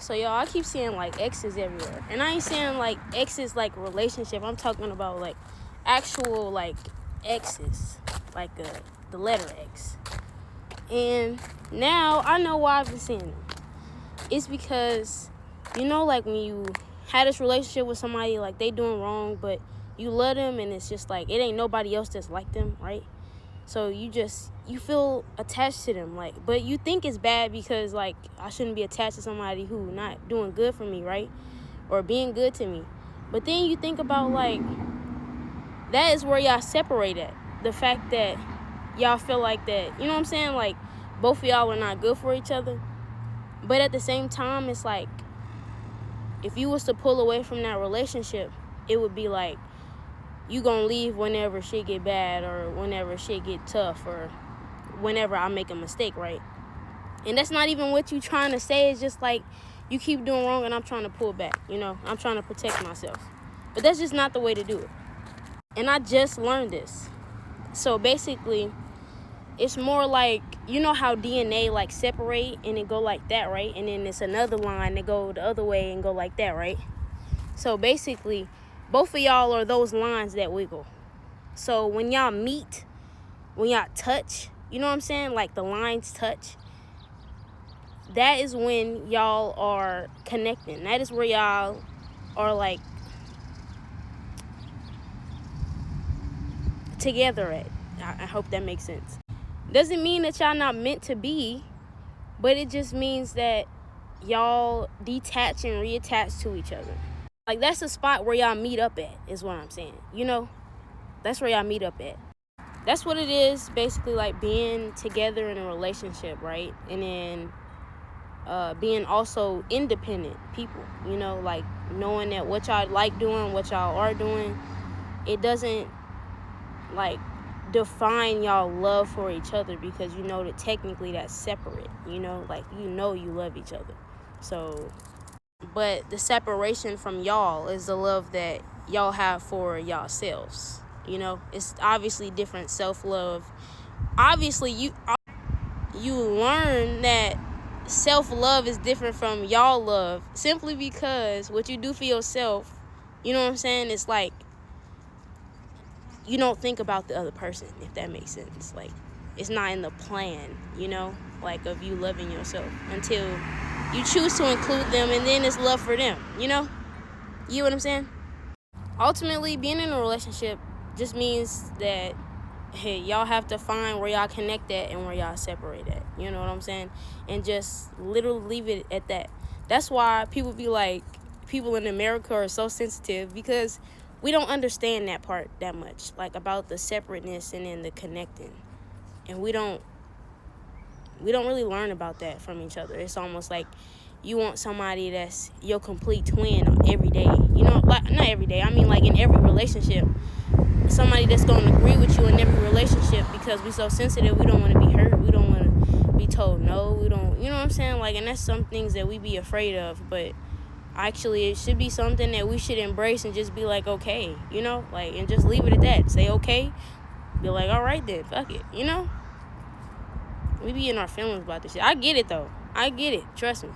So, y'all, I keep seeing, like, exes everywhere. And I ain't saying, like, exes, like, relationship. I'm talking about, like, actual, like, exes. Like, the letter X. And now I know why I've been seeing them. It's because, you know, like, when you had this relationship with somebody, like, they doing wrong, but you love them, and it's just, like, it ain't nobody else that's like them, right? So you feel attached to them, like, but you think it's bad because, like, I shouldn't be attached to somebody who not doing good for me, right? Or being good to me. But then you think about, like, that is where y'all separate at. The fact that y'all feel like that, you know what I'm saying? Like, both of y'all are not good for each other. But at the same time, it's like, if you was to pull away from that relationship, it would be like, you gonna leave whenever shit get bad, or whenever shit get tough, or whenever I make a mistake, right? And that's not even what you trying to say. It's just like, you keep doing wrong and I'm trying to pull back, you know? I'm trying to protect myself. But that's just not the way to do it. And I just learned this. So basically, it's more like, you know how DNA, like, separate and it go like that, right? And then it's another line that go the other way and go like that, right? So basically, both of y'all are those lines that wiggle. So when y'all meet, when y'all touch, you know what I'm saying? Like, the lines touch. That is when y'all are connecting. That is where y'all are, like, together at. I hope that makes sense. Doesn't mean that y'all not meant to be, but it just means that y'all detach and reattach to each other. Like, that's the spot where y'all meet up at, is what I'm saying. You know? That's where y'all meet up at. That's what it is, basically, like, being together in a relationship, right? And then being also independent people, you know? Like, knowing that what y'all like doing, what y'all are doing, it doesn't, like, define y'all love for each other, because you know that technically that's separate, you know? Like, you know you love each other. So, but the separation from y'all is the love that y'all have for yourselves, you know? It's obviously different self-love. Obviously, you learn that self-love is different from y'all love, simply because what you do for yourself, you know what I'm saying, it's like, you don't think about the other person, if that makes sense. Like, it's not in the plan, you know, like, of you loving yourself, until you choose to include them, and then it's love for them, you know? You know what I'm saying? Ultimately, being in a relationship just means that, hey, y'all have to find where y'all connect at and where y'all separate at. You know what I'm saying? And just literally leave it at that. That's why people be like, people in America are so sensitive, because we don't understand that part that much, like, about the separateness and then the connecting. And we don't really learn about that from each other. It's almost like you want somebody that's your complete twin every day. You know, like, not every day. I mean, like, in every relationship. Somebody that's going to agree with you in every relationship, because we're so sensitive. We don't want to be hurt. We don't want to be told no. We don't, you know what I'm saying? Like, and that's some things that we be afraid of. But actually, it should be something that we should embrace and just be like, okay, you know? Like, and just leave it at that. Say, okay. Be like, all right then. Fuck it, you know? We be in our feelings about this shit. I get it, though. I get it. Trust me.